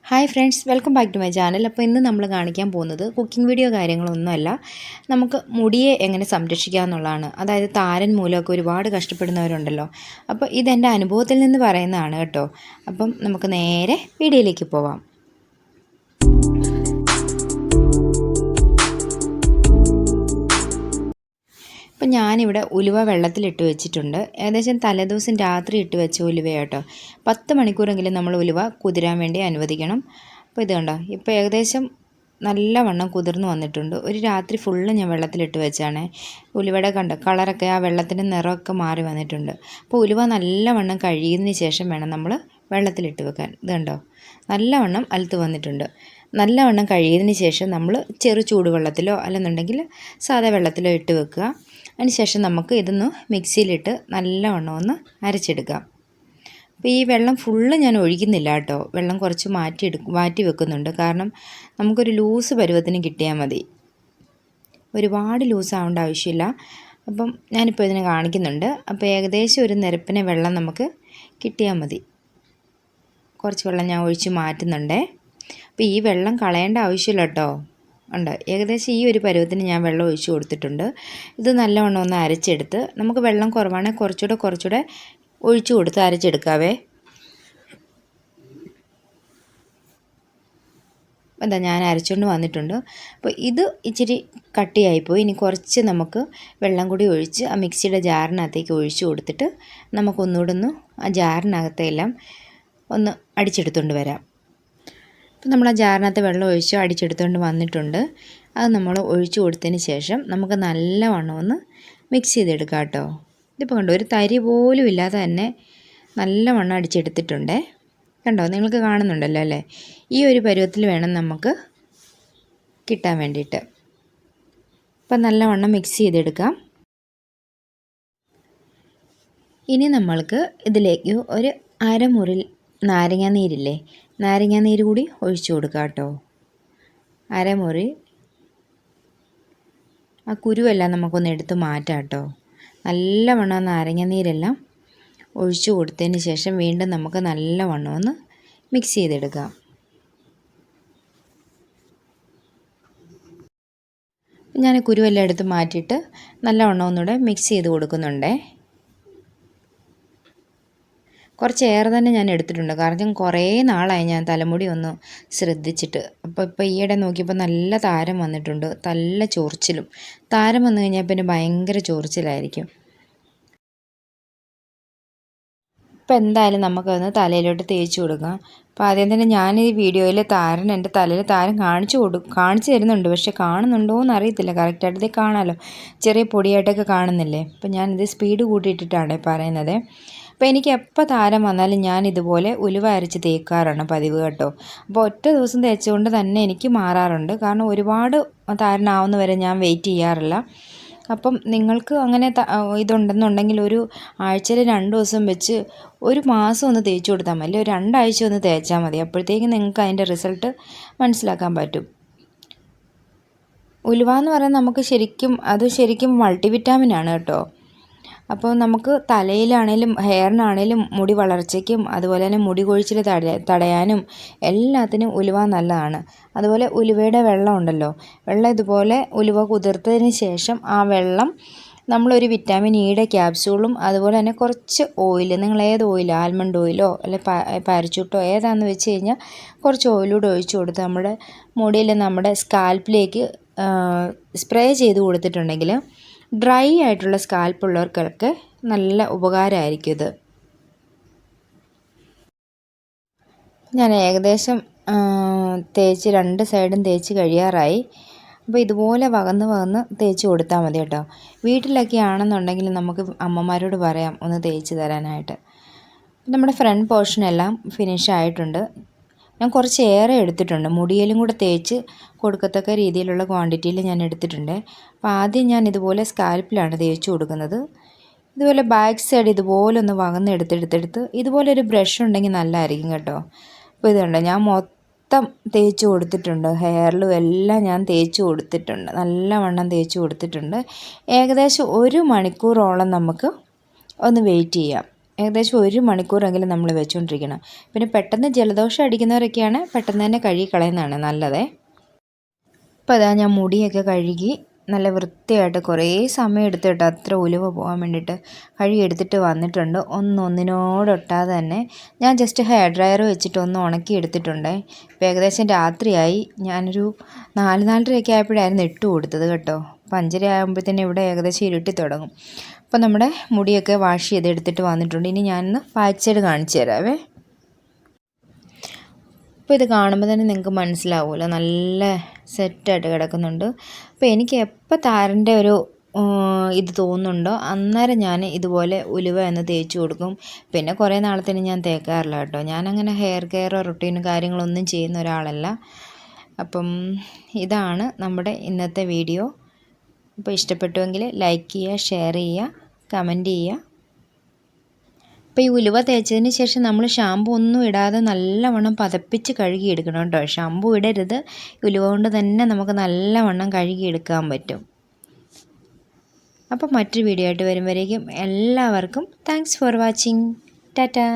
Hi friends, welcome back to my channel. അപ്പോൾ ഇന്ന് നമ്മൾ കാണിക്കാൻ പോകുന്നത് കുക്കിംഗ് വീഡിയോ കാര്യങ്ങളൊന്നുമല്ല, നമുക്ക് മുടിയെ എങ്ങനെ സംരക്ഷിക്കുക എന്നുള്ളതാണ്. അതായത് താരൻ മൂലമൊക്കെ ഒരുപാട് കഷ്ടപ്പെടുന്നവരുണ്ടല്ലോ. അപ്പോൾ ഇതെൻ്റെ അനുഭവത്തിൽ നിന്ന് പറയുന്നതാണ് കേട്ടോ. അപ്പം നമുക്ക് നേരെ വീഡിയോയിലേക്ക് പോവാം. അപ്പം ഞാനിവിടെ ഉലുവ വെള്ളത്തിലിട്ട് വെച്ചിട്ടുണ്ട്. ഏകദേശം തലേദിവസം രാത്രി ഇട്ട് വെച്ച ഉലുവയാട്ടോ. 10 മണിക്കൂറെങ്കിലും നമ്മൾ ഉലുവ കുതിരാൻ വേണ്ടി അനുവദിക്കണം. അപ്പോൾ ഇത് കണ്ടോ, ഇപ്പോൾ ഏകദേശം നല്ലവണ്ണം കുതിർന്ന് വന്നിട്ടുണ്ട്. ഒരു രാത്രി ഫുള്ള് ഞാൻ വെള്ളത്തിലിട്ട് വെച്ചാണ്. ഉലുവയുടെ കണ്ടോ കളറൊക്കെ, ആ വെള്ളത്തിൻ്റെ നിറമൊക്കെ മാറി വന്നിട്ടുണ്ട്. അപ്പോൾ ഉലുവ നല്ലവണ്ണം കഴുകിയതിന് ശേഷം വേണം നമ്മൾ വെള്ളത്തിലിട്ട് വെക്കാൻ. ഇത് കണ്ടോ, നല്ലവണ്ണം അലുത്ത് വന്നിട്ടുണ്ട്. നല്ലവണ്ണം കഴുകിയതിന് ശേഷം നമ്മൾ ചെറു ചൂടുവെള്ളത്തിലോ അല്ലെന്നുണ്ടെങ്കിൽ സാധാ വെള്ളത്തിലോ ഇട്ട് വെക്കുക. അതിനുശേഷം നമുക്ക് ഇതൊന്ന് മിക്സിയിലിട്ട് നല്ലവണ്ണം ഒന്ന് അരച്ചെടുക്കാം. അപ്പോൾ ഈ വെള്ളം ഫുള്ള് ഞാൻ ഒഴിക്കുന്നില്ല കേട്ടോ, വെള്ളം കുറച്ച് മാറ്റി വെക്കുന്നുണ്ട്. കാരണം നമുക്കൊരു ലൂസ് പരുവത്തിന് കിട്ടിയാൽ മതി, ഒരുപാട് ലൂസ് ആവേണ്ട ആവശ്യമില്ല. അപ്പം ഞാനിപ്പോൾ ഇതിനെ കാണിക്കുന്നുണ്ട്. അപ്പോൾ ഏകദേശം ഒരു നിരപ്പിനെ വെള്ളം നമുക്ക് കിട്ടിയാൽ മതി. കുറച്ച് വെള്ളം ഞാൻ ഒഴിച്ച് മാറ്റുന്നുണ്ടേ. അപ്പോൾ ഈ വെള്ളം കളയേണ്ട ആവശ്യമില്ല കേട്ടോ. ഉണ്ട്, ഏകദേശം ഈ ഒരു പരുവത്തിന് ഞാൻ വെള്ളം ഒഴിച്ച് കൊടുത്തിട്ടുണ്ട്. ഇത് നല്ലവണ്ണം ഒന്ന് അരച്ചെടുത്ത്, നമുക്ക് വെള്ളം കുറവാണെങ്കിൽ കുറച്ചുകൂടെ ഒഴിച്ച് കൊടുത്ത് അരച്ചെടുക്കാവേ. എന്താ, ഞാൻ അരച്ചുകൊണ്ട് വന്നിട്ടുണ്ട്. അപ്പോൾ ഇത് ഇച്ചിരി കട്ടിയായിപ്പോയി. ഇനി കുറച്ച് നമുക്ക് വെള്ളം കൂടി ഒഴിച്ച് ആ മിക്സിയുടെ ജാറിനകത്തേക്ക് ഒഴിച്ച് കൊടുത്തിട്ട് നമുക്കൊന്നുകൂടെ ആ ജാറിനകത്തെല്ലാം ഒന്ന് അടിച്ചെടുത്തുകൊണ്ട് വരാം. അപ്പോൾ നമ്മൾ ആ ജാറിനകത്ത് വെള്ളം ഒഴിച്ച് അടിച്ചെടുത്തുകൊണ്ട് വന്നിട്ടുണ്ട്. അത് നമ്മൾ ഒഴിച്ചു കൊടുത്തതിന് ശേഷം നമുക്ക് നല്ലവണ്ണം ഒന്ന് മിക്സ് ചെയ്തെടുക്കാം കേട്ടോ. ഇതിപ്പോൾ കണ്ടോ, ഒരു തരി പോലും ഇല്ലാതെ തന്നെ നല്ലവണ്ണം അടിച്ചെടുത്തിട്ടുണ്ട്. കണ്ടോ, നിങ്ങൾക്ക് കാണുന്നുണ്ടല്ലോ അല്ലേ? ഈ ഒരു പരുവത്തിൽ വേണം നമുക്ക് കിട്ടാൻ വേണ്ടിയിട്ട്. അപ്പം നല്ലവണ്ണം മിക്സ് ചെയ്തെടുക്കാം. ഇനി നമ്മൾക്ക് ഇതിലേക്ക് ഒരു അരമുറി നാരങ്ങാനീരില്ലേ, നാരങ്ങാനീര് കൂടി ഒഴിച്ചു കൊടുക്കുക കേട്ടോ. അരമുറി. ആ കുരുവെല്ലാം നമുക്കൊന്ന് എടുത്ത് മാറ്റാം കേട്ടോ. നല്ലവണ്ണം നാരങ്ങാനീരെല്ലാം ഒഴിച്ചു കൊടുത്തതിന് ശേഷം വീണ്ടും നമുക്ക് നല്ലവണ്ണം ഒന്ന് മിക്സ് ചെയ്തെടുക്കാം. ഞാൻ കുരുവെല്ലാം എടുത്ത് മാറ്റിയിട്ട് നല്ലവണ്ണം ഒന്നുകൂടെ മിക്സ് ചെയ്ത് കൊടുക്കുന്നുണ്ടേ. കുറച്ച് ഏറെ തന്നെ ഞാൻ എടുത്തിട്ടുണ്ട്, കാരണം കുറേ നാളായി ഞാൻ തലമുടി ഒന്ന് ശ്രദ്ധിച്ചിട്ട്. ഇപ്പോൾ ഈയിടെ നോക്കിയപ്പോൾ നല്ല താരം വന്നിട്ടുണ്ട്, നല്ല ചൊറിച്ചിലും. താരം വന്നു കഴിഞ്ഞാൽ പിന്നെ ഭയങ്കര ചൊറിച്ചിലായിരിക്കും. ഇപ്പോൾ എന്തായാലും നമുക്കൊന്ന് തലയിലോട്ട് തേച്ച് കൊടുക്കാം. അപ്പോൾ ആദ്യം തന്നെ ഞാൻ ഈ വീഡിയോയിൽ എൻ്റെ തലയിൽ താരം കാണിച്ചു തരുന്നുണ്ട്, പക്ഷെ കാണുന്നുണ്ടോ എന്ന് അറിയത്തില്ല. കറക്റ്റായിട്ട് ഇത് കാണാമല്ലോ, ചെറിയ പൊടിയായിട്ടൊക്കെ കാണുന്നില്ലേ. അപ്പോൾ ഞാനിത് സ്പീഡ് കൂട്ടിയിട്ടിട്ടാണ് പറയുന്നത്. അപ്പോൾ എനിക്ക് എപ്പോൾ താരം വന്നാലും ഞാൻ ഇതുപോലെ ഉലുവ അരച്ച് തേക്കാറാണ് പതിവ് കേട്ടോ. അപ്പോൾ ഒറ്റ ദിവസം തേച്ചുകൊണ്ട് തന്നെ എനിക്ക് മാറാറുണ്ട്, കാരണം ഒരുപാട് താരനാവുന്ന വരെ ഞാൻ വെയിറ്റ് ചെയ്യാറില്ല. അപ്പം നിങ്ങൾക്ക് അങ്ങനെ ഇതുണ്ടെന്നുണ്ടെങ്കിൽ ഒരു ആഴ്ചയിൽ 2 ദിവസം വെച്ച് ഒരു മാസം ഒന്ന് തേച്ച് കൊടുത്താൽ മതി, ഒരു 2 ആഴ്ച ഒന്ന് തേച്ചാൽ മതി. അപ്പോഴത്തേക്കും നിങ്ങൾക്ക് അതിൻ്റെ റിസൾട്ട് മനസ്സിലാക്കാൻ പറ്റും. ഉലുവ എന്ന് പറയുന്നത് നമുക്ക് ശരിക്കും മൾട്ടിവിറ്റാമിനാണ് കേട്ടോ. അപ്പോൾ നമുക്ക് തലയിലാണേലും ഹെയറിനാണേലും മുടി വളർച്ചയ്ക്കും അതുപോലെ തന്നെ മുടി കൊഴിച്ചിൽ തടയാനും എല്ലാത്തിനും ഉലുവ നല്ലതാണ്. അതുപോലെ ഉലുവയുടെ വെള്ളം ഉണ്ടല്ലോ, വെള്ളം ഇതുപോലെ ഉലുവ കുതിർത്തതിന് ശേഷം ആ വെള്ളം നമ്മളൊരു വിറ്റാമിൻ ഇയുടെ ക്യാപ്സ്യൂളും അതുപോലെ തന്നെ കുറച്ച് ഓയിൽ, നിങ്ങൾ ഏത് ഓയിൽ, ആൽമണ്ട് ഓയിലോ അല്ലെങ്കിൽ പാരച്യൂട്ടോ ഏതാണെന്ന് വെച്ച് കഴിഞ്ഞാൽ കുറച്ച് ഓയിലൂടെ ഒഴിച്ച് കൊടുത്ത് നമ്മുടെ മുടിയിൽ നമ്മുടെ സ്കാൽപ്പിലേക്ക് സ്പ്രേ ചെയ്ത് കൊടുത്തിട്ടുണ്ടെങ്കിൽ ഡ്രൈ ആയിട്ടുള്ള സ്കാൽപ്പുള്ളവർക്കൊക്കെ നല്ല ഉപകാരമായിരിക്കും ഇത്. ഞാൻ ഏകദേശം തേച്ച് 2 സൈഡും തേച്ച് കഴിയാറായി. അപ്പോൾ ഇതുപോലെ വകന്ന് തേച്ച് കൊടുത്താൽ മതി കേട്ടോ. വീട്ടിലൊക്കെ ആണെന്നുണ്ടെങ്കിൽ നമുക്ക് അമ്മമാരോട് പറയാം ഒന്ന് തേച്ച് തരാനായിട്ട്. നമ്മുടെ ഫ്രണ്ട് പോർഷനെല്ലാം ഫിനിഷ് ആയിട്ടുണ്ട്. ഞാൻ കുറച്ച് ഏറെ എടുത്തിട്ടുണ്ട്, മുടിയിലും കൂടെ തേച്ച് കൊടുക്കത്തക്ക രീതിയിലുള്ള ക്വാണ്ടിറ്റിയിൽ ഞാൻ എടുത്തിട്ടുണ്ട്. അപ്പോൾ ആദ്യം ഞാൻ ഇതുപോലെ സ്കാൽപ്പിലാണ് തേച്ച് കൊടുക്കുന്നത്. ഇതുപോലെ ബാക്ക് സൈഡ് ഇതുപോലെ ഒന്ന് വകന്നെടുത്തെടുത്ത് ഇതുപോലെ ഒരു ബ്രഷ് ഉണ്ടെങ്കിൽ നല്ലതായിരിക്കും കേട്ടോ. അപ്പോൾ ഇതുണ്ട്, ഞാൻ മൊത്തം തേച്ച് കൊടുത്തിട്ടുണ്ട്, ഹെയറിലും എല്ലാം ഞാൻ തേച്ച് കൊടുത്തിട്ടുണ്ട്, നല്ലവണ്ണം തേച്ച് കൊടുത്തിട്ടുണ്ട്. ഏകദേശം 1 മണിക്കൂറോളം നമുക്ക് ഒന്ന് വെയിറ്റ് ചെയ്യാം. ഏകദേശം 1 മണിക്കൂറെങ്കിലും നമ്മൾ വെച്ചുകൊണ്ടിരിക്കണം. പിന്നെ പെട്ടെന്ന് ജലദോഷം അടിക്കുന്നവരൊക്കെയാണ് പെട്ടെന്ന് തന്നെ കഴുകി കളയുന്നതാണ് നല്ലത്. അപ്പോൾ അതാ ഞാൻ മുടിയൊക്കെ കഴുകി നല്ല വൃത്തിയായിട്ട് കുറേ സമയം എടുത്ത് കേട്ടോ അത്ര ഉലുവ പോകാൻ വേണ്ടിയിട്ട് കഴുകിയെടുത്തിട്ട് വന്നിട്ടുണ്ട്. ഒന്നിനോടൊട്ടാതെ തന്നെ ഞാൻ ജസ്റ്റ് ഹെയർ ഡ്രയർ വെച്ചിട്ട് ഒന്ന് ഉണക്കി എടുത്തിട്ടുണ്ട്. ഇപ്പോൾ ഏകദേശം രാത്രിയായി. ഞാനൊരു 4-4:30 ആയപ്പോഴായിരുന്നു ഇട്ട് കൊടുത്തത് കേട്ടോ. 5:30 ആകുമ്പോഴത്തേനും ഇവിടെ ഏകദേശം ഇരുട്ടി തുടങ്ങും. അപ്പോൾ നമ്മുടെ മുടിയൊക്കെ വാഷ് ചെയ്തെടുത്തിട്ട് വന്നിട്ടുണ്ട്. ഇനി ഞാനൊന്ന് ബാക്ക് സൈഡ് കാണിച്ചു തരാവേ. അപ്പോൾ ഇത് കാണുമ്പോൾ തന്നെ നിങ്ങൾക്ക് മനസ്സിലാവുമല്ലോ നല്ല സെറ്റായിട്ട് കിടക്കുന്നുണ്ട്. അപ്പോൾ എനിക്ക് എപ്പോൾ താരൻ്റെ ഒരു ഇത് തോന്നുന്നുണ്ടോ അന്നേരം ഞാൻ ഇതുപോലെ ഉലുവ എന്ന് തേച്ച് കൊടുക്കും. പിന്നെ കുറേ നാളത്തിന് ഞാൻ തേക്കാറില്ല കേട്ടോ. ഞാനങ്ങനെ ഹെയർ കെയറോ റുട്ടീനും കാര്യങ്ങളൊന്നും ചെയ്യുന്ന ഒരാളല്ല. അപ്പം ഇതാണ് നമ്മുടെ ഇന്നത്തെ വീഡിയോ. അപ്പോൾ ഇഷ്ടപ്പെട്ടുവെങ്കിൽ ലൈക്ക് ചെയ്യുക, ഷെയർ ചെയ്യുക, കമൻറ്റ് ചെയ്യുക. അപ്പോൾ ഈ ഉലുവ തേച്ചതിന് ശേഷം നമ്മൾ ഷാമ്പു ഒന്നും ഇടാതെ നല്ലവണ്ണം പതപ്പിച്ച് കഴുകിയെടുക്കണം കേട്ടോ. ഷാമ്പു ഇടരുത്. ഉലുവ കൊണ്ട് തന്നെ നമുക്ക് നല്ലവണ്ണം കഴുകിയെടുക്കാൻ പറ്റും. അപ്പോൾ മറ്റൊരു വീഡിയോ ആയിട്ട് വരുമ്പോഴേക്കും എല്ലാവർക്കും താങ്ക്സ് ഫോർ വാച്ചിങ്. ടാറ്റാ.